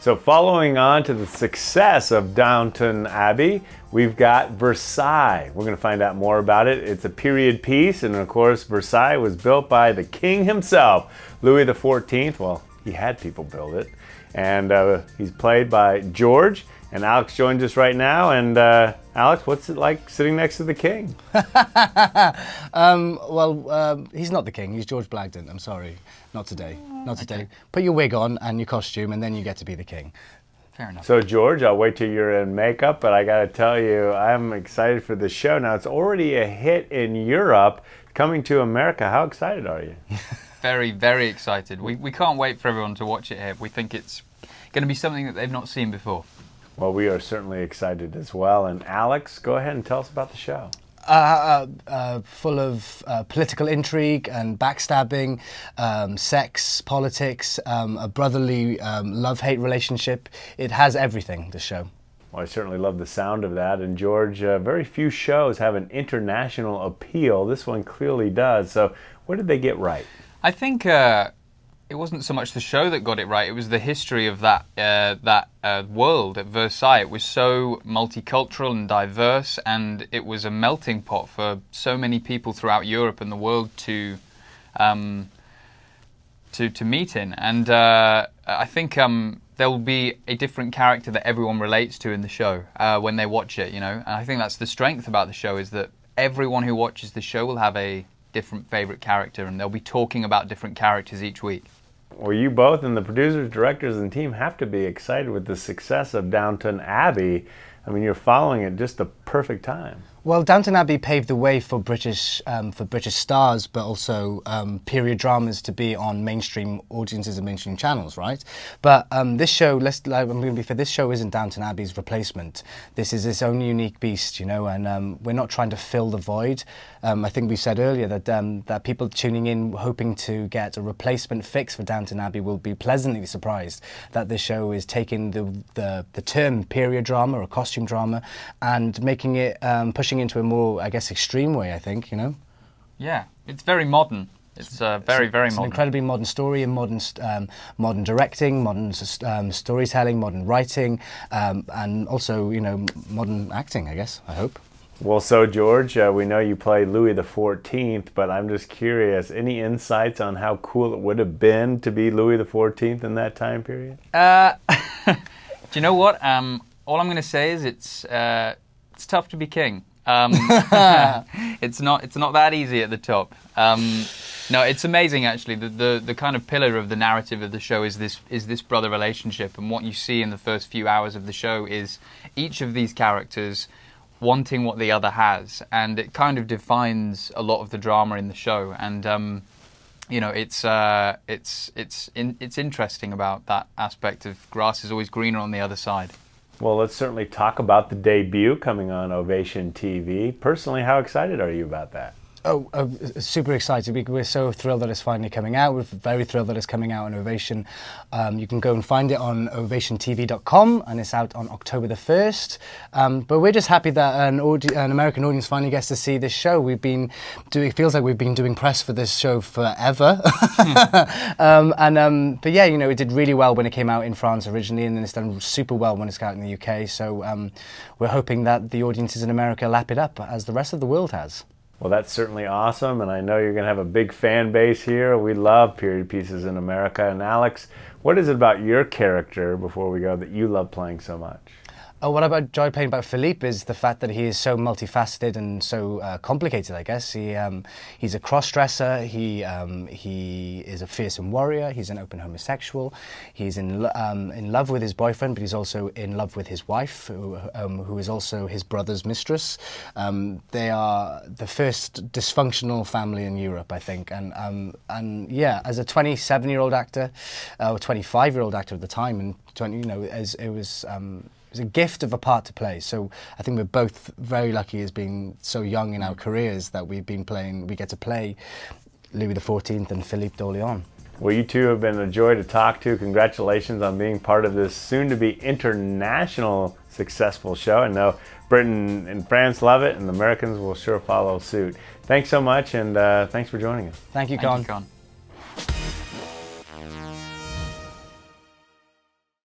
So following on to the success of Downton Abbey, we've got Versailles. We're going to find out more about it. It's a period piece, and of course Versailles was built by the king himself, Louis XIV. Well, he had people build it. And he's played by George, and Alex joins us right now. And Alex, what's it like sitting next to the king? He's not the king, he's George Blagden. I'm sorry, not today, not today. Okay. Put your wig on and your costume and then you get to be the king. Fair enough. So George, I'll wait till you're in makeup, but I gotta tell you, I'm excited for the show. Now, it's already a hit in Europe, coming to America. How excited are you? Very, very excited. We can't wait for everyone to watch it here. We think it's going to be something that they've not seen before. Well, we are certainly excited as well. And Alex, go ahead and tell us about the show. Full of political intrigue and backstabbing, sex, politics, a brotherly love-hate relationship. It has everything, the show. Well, I certainly love the sound of that. And George, very few shows have an international appeal. This one clearly does. So what did they get right? I think it wasn't so much the show that got it right. It was the history of that world at Versailles. It was so multicultural and diverse, and it was a melting pot for so many people throughout Europe and the world to meet in. And I think there will be a different character that everyone relates to in the show when they watch it. You know, and I think that's the strength about the show, is that everyone who watches the show will have a different favorite character, and they'll be talking about different characters each week. Well, you both and the producers, directors, and team have to be excited with the success of Downton Abbey. I mean, you're following it just the perfect time. Well, Downton Abbey paved the way for British stars, but also period dramas to be on mainstream audiences and mainstream channels, right? But this show, I'm going to be fair, this show isn't Downton Abbey's replacement. This is its own unique beast, you know, and we're not trying to fill the void. I think we said earlier that that people tuning in hoping to get a replacement fix for Downton Abbey will be pleasantly surprised that this show is taking the term period drama or costume drama and making it pushing into a more, I guess, extreme way, I think, you know? Yeah, it's very modern. It's very modern. It's an incredibly modern story and modern directing, modern storytelling, modern writing, and also, you know, modern acting, I guess, I hope. Well, so George, we know you play Louis XIV, but I'm just curious, any insights on how cool it would have been to be Louis XIV in that time period? Do you know what? All I'm going to say is it's tough to be king. It's not that easy at the top. No, it's amazing actually. The kind of pillar of the narrative of the show is this brother relationship, and what you see in the first few hours of the show is each of these characters wanting what the other has, and it kind of defines a lot of the drama in the show. And you know, it's interesting about that aspect of grass is always greener on the other side. Well, let's certainly talk about the debut coming on Ovation TV. Personally, how excited are you about that? Oh, super excited. We're so thrilled that it's finally coming out. We're very thrilled that it's coming out on Ovation. You can go and find it on ovationtv.com, and it's out on October the 1st. But we're just happy that an American audience finally gets to see this show. It feels like we've been doing press for this show forever. But yeah, you know, it did really well when it came out in France originally, and then it's done super well when it's out in the UK. So we're hoping that the audiences in America lap it up as the rest of the world has. Well, that's certainly awesome, and I know you're going to have a big fan base here. We love period pieces in America. And Alex, what is it about your character, before we go, that you love playing so much? What I enjoy playing about Philippe is the fact that he is so multifaceted and so complicated, I guess. He's a cross-dresser, he is a fearsome warrior, he's an open homosexual, he's in love with his boyfriend, but he's also in love with his wife, who is also his brother's mistress. They are the first dysfunctional family in Europe, I think. And yeah, as a 27-year-old actor, or 25-year-old actor at the time, and it was a gift of a part to play. So I think we're both very lucky as being so young in our careers that we get to play Louis XIV and Philippe d'Orléans. Well, you two have been a joy to talk to. Congratulations on being part of this soon-to-be international successful show. I know Britain and France love it, and the Americans will sure follow suit. Thanks so much, and thanks for joining us. Thank you, Con. Thank you, Con.